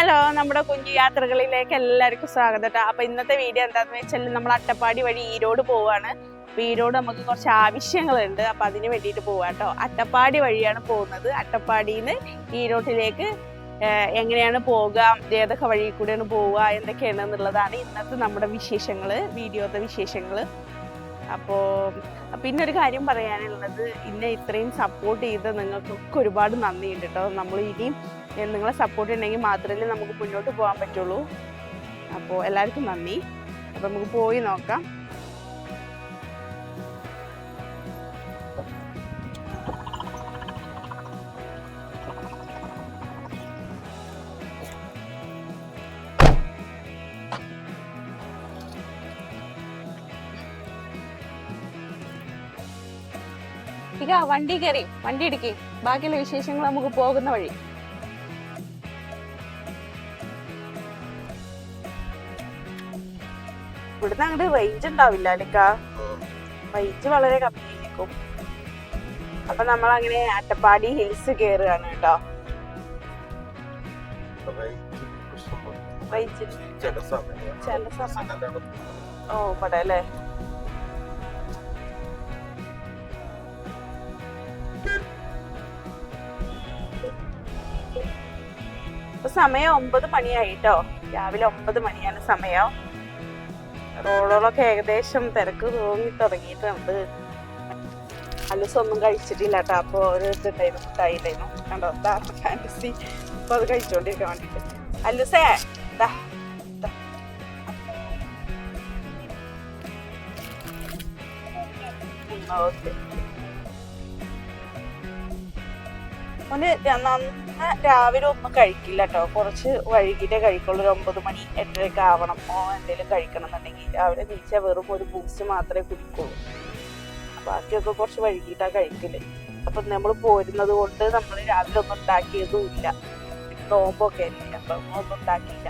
Hello, നമ്മുടെ കുഞ്ഞു യാത്രകളിലേക്ക് എല്ലാവർക്കും സ്വാഗതം കേട്ടോ. അപ്പൊ ഇന്നത്തെ വീഡിയോ എന്താണെന്ന് വെച്ചാൽ നമ്മൾ അട്ടപ്പാടി വഴി ഈരോട് പോവാണ്. അപ്പൊ ഈരോട് നമുക്ക് കുറച്ച് ആവശ്യങ്ങളുണ്ട്, അപ്പൊ അതിന് വേണ്ടിയിട്ട് പോവാ കേട്ടോ. അട്ടപ്പാടി വഴിയാണ് പോകുന്നത്. അട്ടപ്പാടിയിൽ നിന്ന് ഈരോട്ടിലേക്ക് എങ്ങനെയാണ് പോവുക, ഏതൊക്കെ വഴി കൂടെയാണ് പോവുക, എന്തൊക്കെയാണ് എന്നുള്ളതാണ് ഇന്നത്തെ നമ്മുടെ വിശേഷങ്ങള്, വീഡിയോത്തെ വിശേഷങ്ങള്. അപ്പോൾ പിന്നെ ഒരു കാര്യം പറയാനുള്ളത്, ഇന്നെ ഇത്രയും സപ്പോർട്ട് ചെയ്ത് നിങ്ങൾക്കൊക്കെ ഒരുപാട് നന്ദിയുണ്ട് കേട്ടോ. നമ്മൾ ഇനിയും നിങ്ങളെ സപ്പോർട്ട് ഉണ്ടെങ്കിൽ മാത്രമേ നമുക്ക് മുന്നോട്ട് പോകാൻ പറ്റുള്ളൂ. അപ്പോൾ എല്ലാവർക്കും നന്ദി. അപ്പോൾ നമുക്ക് പോയി നോക്കാം. വണ്ടി കയറി, വണ്ടി ഇടിക്കേ, ബാക്കിയുള്ള വിശേഷങ്ങൾ നമുക്ക് പോകുന്ന വഴി. ഇവിടുന്ന് അങ്ങോട്ട് റേഞ്ച് ഉണ്ടാവില്ല അല്ലേക്കാ, റേഞ്ച് വളരെ കമ്മിയായിരിക്കും. അപ്പൊ നമ്മൾ അങ്ങനെ അട്ടപ്പാടി ഹിൽസ് കയറുകയാണ് കേട്ടോ. ഓ ഇവിടെ അല്ലേ. സമയം 9 മണിയായിട്ടോ, രാവിലെ 9 മണിയാണ് സമയം. റോഡുകളൊക്കെ ഏകദേശം തിരക്ക് തോന്നി തുടങ്ങിയിട്ടുണ്ട്. അലുസൊന്നും കഴിച്ചിട്ടില്ല കേട്ടോ. അപ്പോൾ ഒരു ഇതുണ്ടായിരുന്നു, മുട്ടായിണ്ടായിരുന്നു കണ്ടോ, ഫാൻറ്റസി. അപ്പൊ അത് കഴിച്ചോണ്ടിരിക്കാൻ വേണ്ടിട്ട്. അലുസേ ഇതാ ഓക്കെ. ഓന് രാവിലെ ഒന്നും കഴിക്കില്ല കേട്ടോ, കുറച്ച് വൈകിട്ടേ കഴിക്കുള്ളൂ. ഒരു 9 മണി 8:30 ആവണം എന്തെങ്കിലും കഴിക്കണം എന്നുണ്ടെങ്കിൽ. രാവിലെ നീച്ചാൽ വെറും ഒരു ബൂസ്റ്റ് മാത്രമേ കുടിക്കുള്ളൂ. ബാക്കിയൊക്കെ കുറച്ച് വൈകിട്ടാണ് കഴിക്കല്. അപ്പം നമ്മൾ പോരുന്നത് കൊണ്ട് നമ്മൾ രാവിലെ ഒന്നും ഉണ്ടാക്കിയതും ഇല്ല. നോമ്പൊക്കെ അല്ലേ, അപ്പം ഒന്നും ഉണ്ടാക്കിയില്ല.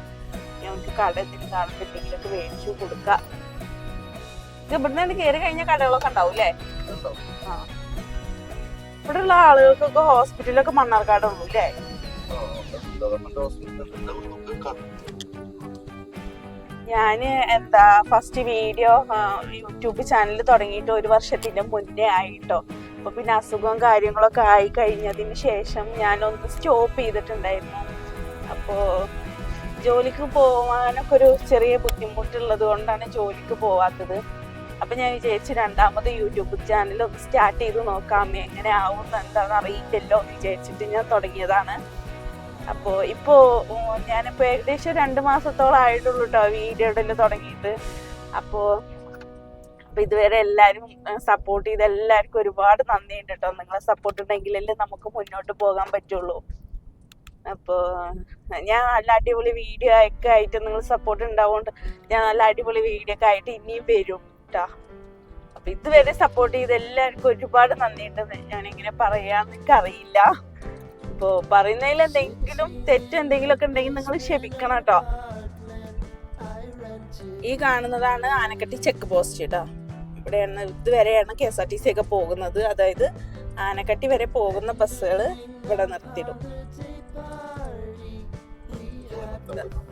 ഞങ്ങൾക്ക് കട എന്തെങ്കിലും കാണുന്നുണ്ടെങ്കിലൊക്കെ മേടിച്ചു കൊടുക്കാം. ഇവിടുന്ന് കയറി കഴിഞ്ഞാൽ കടകളൊക്കെ ഉണ്ടാവും അല്ലേ? ആ, ഇവിടെ ഉള്ള ആളുകൾക്കൊക്കെ ഹോസ്പിറ്റലൊക്കെ മണ്ണാർക്കാടുള്ളൂ അല്ലേ? ഞാന് ഫസ്റ്റ് വീഡിയോ യൂട്യൂബ് ചാനൽ തുടങ്ങിയിട്ട് 1 വർഷത്തിന്റെ മുന്നേ ആയിട്ടോ. അപ്പൊ പിന്നെ അസുഖവും കാര്യങ്ങളൊക്കെ ആയി കഴിഞ്ഞതിന് ശേഷം ഞാനൊന്ന് സ്റ്റോപ്പ് ചെയ്തിട്ടുണ്ടായിരുന്നു. അപ്പോ ജോലിക്ക് പോവാനൊക്കെ ഒരു ചെറിയ ബുദ്ധിമുട്ടുള്ളത് കൊണ്ടാണ് ജോലിക്ക് പോവാത്തത്. അപ്പൊ ഞാൻ വിചാരിച്ചു രണ്ടാമത് യൂട്യൂബ് ചാനൽ ഒന്ന് സ്റ്റാർട്ട് ചെയ്ത് നോക്കാം, എങ്ങനെ ആവും എന്താണെന്ന് അറിയില്ലല്ലോ എന്ന് വിചാരിച്ചിട്ട് ഞാൻ തുടങ്ങിയതാണ്. അപ്പോൾ ഇപ്പോൾ ഞാനിപ്പോൾ ഏകദേശം 2 മാസത്തോളം ആയിട്ടുള്ളൂ കേട്ടോ വീഡിയോ ഇടല് തുടങ്ങിയിട്ട്. അപ്പോൾ ഇതുവരെ എല്ലാവരും സപ്പോർട്ട് ചെയ്ത് എല്ലാവർക്കും ഒരുപാട് നന്ദിയുണ്ട് കേട്ടോ. നിങ്ങളെ സപ്പോർട്ട് ഉണ്ടെങ്കിലല്ലേ നമുക്ക് മുന്നോട്ട് പോകാൻ പറ്റുള്ളൂ. അപ്പോൾ ഞാൻ നല്ല അടിപൊളി വീഡിയോ ഒക്കെ ആയിട്ട് നിങ്ങൾ സപ്പോർട്ട് ഉണ്ടാവുകൊണ്ട് ഞാൻ നല്ല അടിപൊളി വീഡിയോ ഒക്കെ ആയിട്ട് ഇനിയും വരും കേട്ടോ. അപ്പൊ ഇതുവരെ സപ്പോർട്ട് ചെയ്ത് എല്ലാവർക്കും ഒരുപാട് നന്ദിയുണ്ട്. ഞാനിങ്ങനെ പറയാന്ന് എനിക്കറിയില്ല. അപ്പോൾ പറയുന്നതിൽ എന്തെങ്കിലും തെറ്റെന്തെങ്കിലും ഒക്കെ ഉണ്ടെങ്കിൽ നിങ്ങൾ ക്ഷമിക്കണം കേട്ടോ. ഈ കാണുന്നതാണ് ആനക്കട്ടി ചെക്ക് പോസ്റ്റ് കേട്ടോ. ഇവിടെയാണ്, ഇതുവരെയാണ് KSRTC ഒക്കെ പോകുന്നത്. അതായത് ആനക്കട്ടി വരെ പോകുന്ന ബസ്സുകൾ ഇവിടെ നിർത്തിയിടും.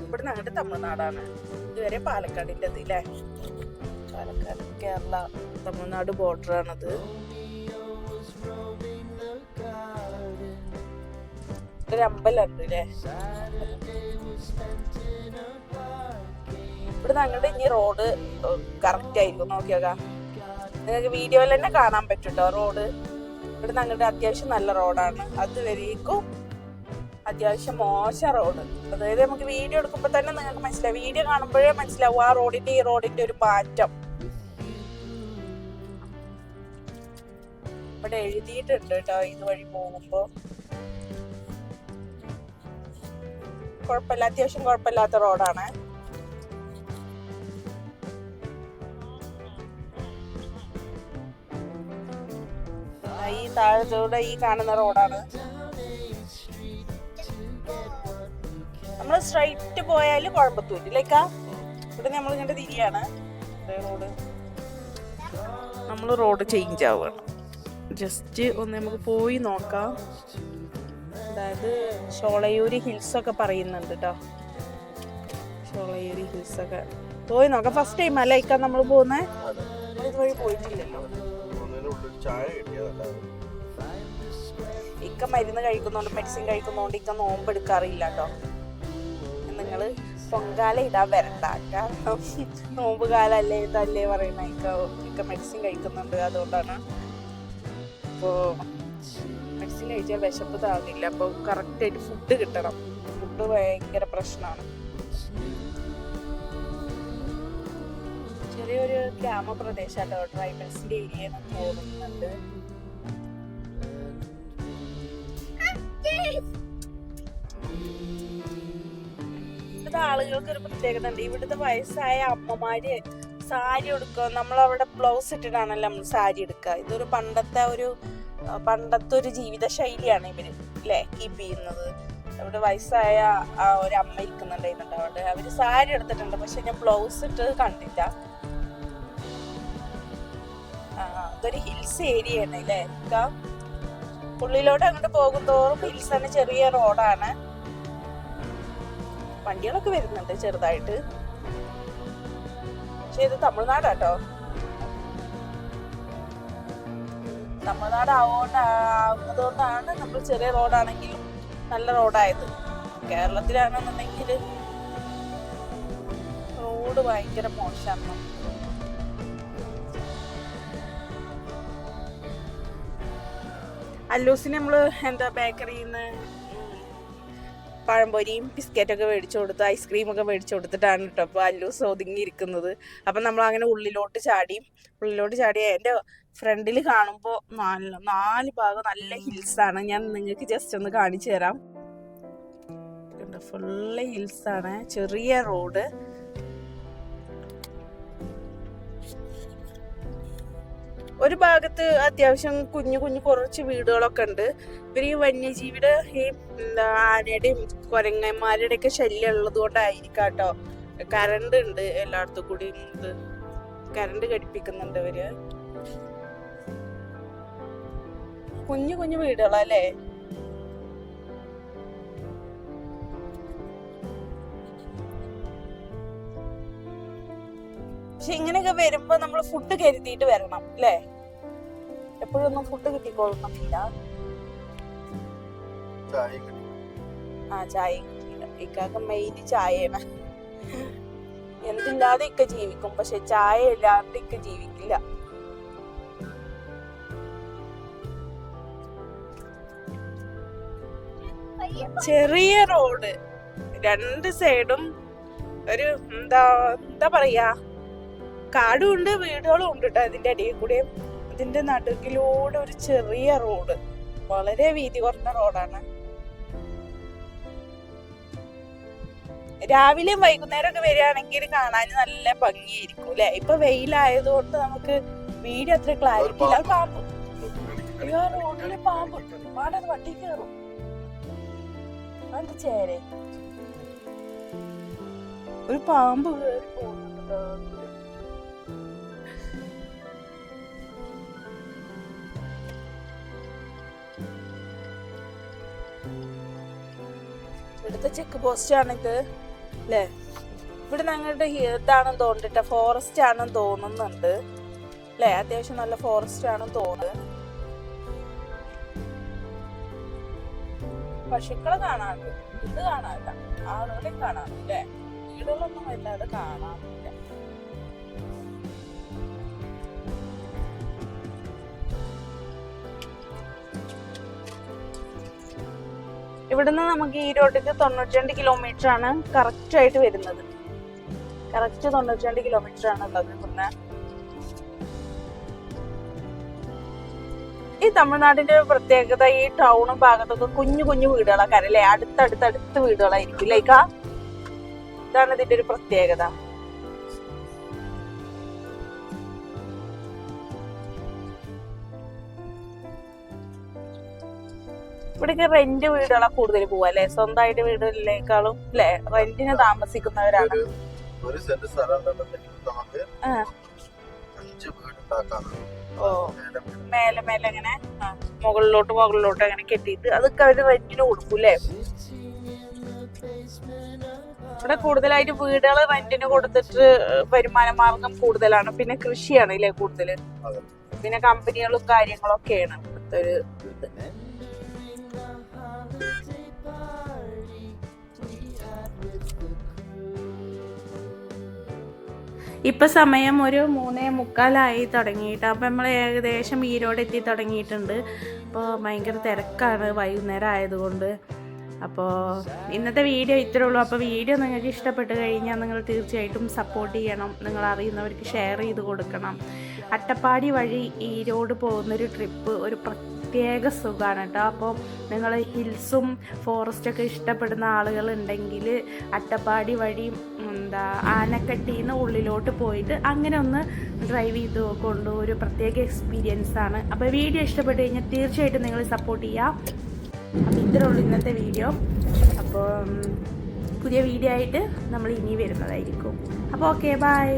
ഇവിടുന്ന് അങ്ങോട്ട് തമിഴ്നാടാണ്, ഇതുവരെ പാലക്കാടിൻ്റെ അതില്ലേ, പാലക്കാട് കേരള തമിഴ്നാട് ബോർഡറാണത്. ഒരു അമ്പലമുണ്ട് അല്ലേ. ഇവിടുന്ന് അങ്ങോട്ട് ഇനി റോഡ് കറക്റ്റ് ആയിരിക്കും, നോക്കിയോക്കാം. നിങ്ങൾക്ക് വീഡിയോയിൽ തന്നെ കാണാൻ പറ്റും കേട്ടോ റോഡ്. ഇവിടുന്ന് അങ്ങോട്ട് അത്യാവശ്യം നല്ല റോഡാണ്. അതുവരേക്കും അത്യാവശ്യം മോശം റോഡ്. അതായത് നമുക്ക് വീഡിയോ എടുക്കുമ്പോൾ തന്നെ നിങ്ങൾക്ക് മനസ്സിലാവും, വീഡിയോ കാണുമ്പോഴേ മനസ്സിലാവും ആ റോഡിന്റെ ഈ റോഡിന്റെ ഒരു മാറ്റം. ഇവിടെ എഴുതിയിട്ടുണ്ട് കേട്ടോ ഇതുവഴി പോകുമ്പോ. കുഴപ്പമില്ല, അത്യാവശ്യം കുഴപ്പമില്ലാത്ത റോഡാണ്. ഈ താഴത്തൂടെ ഈ കാണുന്ന റോഡാണ്. നമ്മൾ സ്ട്രൈറ്റ് പോയാൽ കുഴപ്പത്തൂരിലേക്കാ. ഇവിടെ നമ്മൾ ഇങ്ങോട്ട് തിരിയാണ് റോഡ്. നമ്മൾ റോഡ് ചേഞ്ച് ആവുകയാണ്. ജസ്റ്റ് ഒന്ന് നമുക്ക് പോയി നോക്കാം. അതായത് ഷോളയൂരി ഹിൽസ് ഒക്കെ പറയുന്നുണ്ട് കേട്ടോ. ഷോളയൂരി ഹിൽസ് ഒക്കെ പോയി നോക്കാം. ഫസ്റ്റ് ടൈം അല്ലേ ഇക്ക നമ്മൾ പോകുന്നത്? ഇതുവഴി പോയിട്ടില്ലല്ലോ. ഇക്ക മരുന്ന് കഴിക്കുന്നോണ്ട് മെഡിസിൻ കഴിക്കുന്നോണ്ട് ഇക്ക നോമ്പ് എടുക്കാറില്ല കേട്ടോ. നിങ്ങള് പൊങ്കാല ഇടാൻ വരണ്ട, കാരണം നോമ്പ് കാലല്ലേ ഇതല്ലേ പറയുന്ന. ഇക്ക മെഡിസിൻ കഴിക്കുന്നുണ്ട്, അതുകൊണ്ടാണ്. അപ്പോൾ മെഡിസിൻ കഴിച്ചാൽ വിശപ്പ് താങ്ങില്ല. അപ്പോൾ കറക്റ്റായിട്ട് ഫുഡ് കിട്ടണം. ഫുഡ് ഭയങ്കര പ്രശ്നമാണ്. ചെറിയൊരു ഗ്രാമപ്രദേശാട്ടോ, ട്രൈബൽസിന്റെ ഏരിയ തോന്നുന്നുണ്ട്. ഇവിടുത്തെ ആളുകൾക്ക് ഒരു പ്രത്യേകത ഉണ്ട്. ഇവിടുത്തെ വയസ്സായ അമ്മമാര് സാരി എടുക്കുക. നമ്മളവിടെ ബ്ലൗസ് ഇട്ടിട്ടാണല്ലോ നമ്മൾ സാരി എടുക്കുക. ഇതൊരു പണ്ടത്തെ ഒരു ജീവിത ശൈലിയാണ് ഇവര് അല്ലേ കീപ്പ് ചെയ്യുന്നത്. അവിടെ വയസ്സായ ഒരു അമ്മ ഇരിക്കുന്നുണ്ടായിരുന്നു അവിടെ. അവര് സാരി എടുത്തിട്ടുണ്ട്, പക്ഷെ ഞാൻ ബ്ലൗസ് ഇട്ട് കണ്ടില്ല. ഇതൊരു ഹിൽസ് ഏരിയയാണ് അല്ലേ. ഉള്ളിലോട്ട് അങ്ങോട്ട് പോകും തോറും ഹിൽസാണ്. ചെറിയ റോഡാണ്. വണ്ടികളൊക്കെ വരുന്നുണ്ട് ചെറുതായിട്ട്. പക്ഷെ ഇത് തമിഴ്നാടാട്ടോ. തമിഴ്നാട് ആവുന്നതുകൊണ്ടാണ് നമ്മൾ ചെറിയ റോഡാണെങ്കിലും നല്ല റോഡായത്. കേരളത്തിലാണെന്നുണ്ടെങ്കിൽ റോഡ് ഭയങ്കര മോശമാണ്. അല്ലൂസിന് നമ്മള് ബേക്കറിയിൽ നിന്ന് പഴംപൊരിയും ബിസ്ക്കറ്റൊക്കെ മേടിച്ചു കൊടുത്ത് ഐസ്ക്രീമൊക്കെ മേടിച്ചു കൊടുത്തിട്ടാണ് കേട്ടോ അപ്പോൾ അല്ലൂസ് ഒതുങ്ങിയിരിക്കുന്നത്. അപ്പം നമ്മൾ അങ്ങനെ ഉള്ളിലോട്ട് ചാടി എൻ്റെ ഫ്രണ്ടിൽ കാണുമ്പോൾ നാല് ഭാഗം നല്ല ഹിൽസാണ്. ഞാൻ നിങ്ങൾക്ക് ജസ്റ്റ് ഒന്ന് കാണിച്ചു തരാം. ഫുള്ള് ഹിൽസാണ്. ചെറിയ റോഡ്. ഒരു ഭാഗത്ത് അത്യാവശ്യം കുഞ്ഞു കുറച്ച് വീടുകളൊക്കെ ഉണ്ട്. ഇവർ ഈ വന്യജീവിയുടെ ഈ ആനയുടെയും കുരങ്ങന്മാരുടെ ഒക്കെ ശല്യം ഉള്ളത് കൊണ്ടായിരിക്കാം കേട്ടോ. കറണ്ട് ഉണ്ട് എല്ലായിടത്തും കൂടി. കറണ്ട് ഘടിപ്പിക്കുന്നുണ്ട് ഇവര്. കുഞ്ഞു വീടുകളല്ലേ. പക്ഷെ ഇങ്ങനെയൊക്കെ വരുമ്പോ നമ്മൾ ഫുഡ് കരുതിയിട്ട് വരണം അല്ലേ. എപ്പോഴൊന്നും ഫുഡ് കിട്ടിക്കൊള്ളണമെന്നില്ല. ചായ കിട്ടില്ല. ഇക്കാക്ക് മെയിൻ ചായയാണ്. എന്തില്ലാതെ ഇക്ക ജീവിക്കും, പക്ഷെ ചായ ഇല്ലാണ്ട് ഇക്ക ജീവിക്കില്ല. ചെറിയ റോഡ്, രണ്ട് സൈഡും ഒരു എന്താ പറയാ, കാടും ഉണ്ട് വീടുകളും ഉണ്ട് കേട്ടോ. അതിന്റെ അടിയിൽ കൂടെ അതിന്റെ നടുക്കിലൂടെ ഒരു ചെറിയ റോഡ്, വളരെ വീതി കുറഞ്ഞ റോഡാണ്. രാവിലെയും വൈകുന്നേരം ഒക്കെ വരികയാണെങ്കിൽ കാണാൻ നല്ല ഭംഗിയായിരിക്കും അല്ലെ. ഇപ്പൊ വെയിലായതുകൊണ്ട് നമുക്ക് വീഡിയോ അത്ര ക്ലാരിറ്റി ഇല്ല. പാമ്പ്, അയ്യോ റോഡില് പാമ്പ്, പാടത് വട്ടി കയറും. അത് ചേരെ ഒരു പാമ്പ് കയറി പോകുന്നുണ്ടോ. ഇവിടുത്തെ ചെക്ക് പോസ്റ്റ് ആണിത് അല്ലേ. ഇവിടെ ഞങ്ങളുടെ ഇതാണെന്ന് തോന്നിട്ട് ഫോറസ്റ്റ് ആണെന്ന് തോന്നുന്നുണ്ട് അല്ലേ. അത്യാവശ്യം നല്ല ഫോറസ്റ്റ് ആണെന്ന് തോന്നുന്നത്. പശുക്കളെ കാണാറുണ്ട്, ഇത് കാണാനില്ല. ആളുകളെയും കാണാറില്ലേ. വീടുകളൊന്നും വല്ലാതെ കാണാറില്ല. ഇവിടുന്ന് നമുക്ക് ഈ റോഡിക്ക് 92 കിലോമീറ്റർ ആണ് കറക്റ്റ് ആയിട്ട് വരുന്നത്. കറക്റ്റ് 92 കിലോമീറ്റർ ആണ് ഉള്ളത്. പിന്നെ ഈ തമിഴ്നാടിന്റെ പ്രത്യേകത ഈ ടൗണും ഭാഗത്തൊക്കെ കുഞ്ഞു വീടുകളൊക്കെ അല്ലേ. അടുത്തടുത്ത് വീടുകളായിരിക്കും ലൈക്കാ. ഇതാണ് ഇതിന്റെ ഒരു പ്രത്യേകത. ഇവിടേക്ക് റെന്റ് വീടുകളെ കൂടുതൽ പോവാ അല്ലെ. സ്വന്തമായിട്ട് വീടുകളിലേക്കാളും അല്ലെ റെന്റിന് താമസിക്കുന്നവരാണ്. ഓ മേലെ മേലെ അങ്ങനെ മുകളിലോട്ട് അങ്ങനെ കെട്ടിയിട്ട് അതൊക്കെ അവര് റെന്റിന് കൊടുക്കൂലേ? ഇവിടെ കൂടുതലായിട്ട് വീടുകൾ റെന്റിന് കൊടുത്തിട്ട് വരുമാന മാർഗം കൂടുതലാണ്. പിന്നെ കൃഷിയാണ് ഇല്ലേ കൂടുതല്, പിന്നെ കമ്പനികളും കാര്യങ്ങളൊക്കെയാണ് ഇവിടുത്തെ ഒരു ഇത്. ഇപ്പം സമയം ഒരു 3:45 തുടങ്ങിയിട്ട്. അപ്പം നമ്മൾ ഏകദേശം ഈരോട് എത്തി തുടങ്ങിയിട്ടുണ്ട്. അപ്പോൾ ഭയങ്കര തിരക്കാണ് വൈകുന്നേരം ആയതുകൊണ്ട്. അപ്പോൾ ഇന്നത്തെ വീഡിയോ ഇത്രേ ഉള്ളൂ. അപ്പോൾ വീഡിയോ നിങ്ങൾക്ക് ഇഷ്ടപ്പെട്ട് കഴിഞ്ഞാൽ നിങ്ങൾ തീർച്ചയായിട്ടും സപ്പോർട്ട് ചെയ്യണം. നിങ്ങൾ അറിയുന്നവർക്ക് ഷെയർ ചെയ്ത് കൊടുക്കണം. അട്ടപ്പാടി വഴി ഈരോട് പോകുന്നൊരു ട്രിപ്പ് ഒരു പ്രത്യേക സുഖമാണ് കേട്ടോ. അപ്പോൾ നിങ്ങൾ ഹിൽസും ഫോറസ്റ്റൊക്കെ ഇഷ്ടപ്പെടുന്ന ആളുകളുണ്ടെങ്കിൽ അട്ടപ്പാടി വഴി ആനക്കട്ടിയിൽ നിന്ന് ഉള്ളിലോട്ട് പോയിട്ട് അങ്ങനെ ഒന്ന് ഡ്രൈവ് ചെയ്ത് കൊണ്ട് ഒരു പ്രത്യേക എക്സ്പീരിയൻസ് ആണ്. അപ്പോൾ വീഡിയോ ഇഷ്ടപ്പെട്ട് കഴിഞ്ഞാൽ തീർച്ചയായിട്ടും നിങ്ങൾ സപ്പോർട്ട് ചെയ്യുക. അപ്പോൾ ഇത്രേ ഉള്ളൂ ഇന്നത്തെ വീഡിയോ. അപ്പോൾ പുതിയ വീഡിയോ ആയിട്ട് നമ്മൾ ഇനി വരുന്നതായിരിക്കും. അപ്പോൾ ഓക്കെ, ബൈ.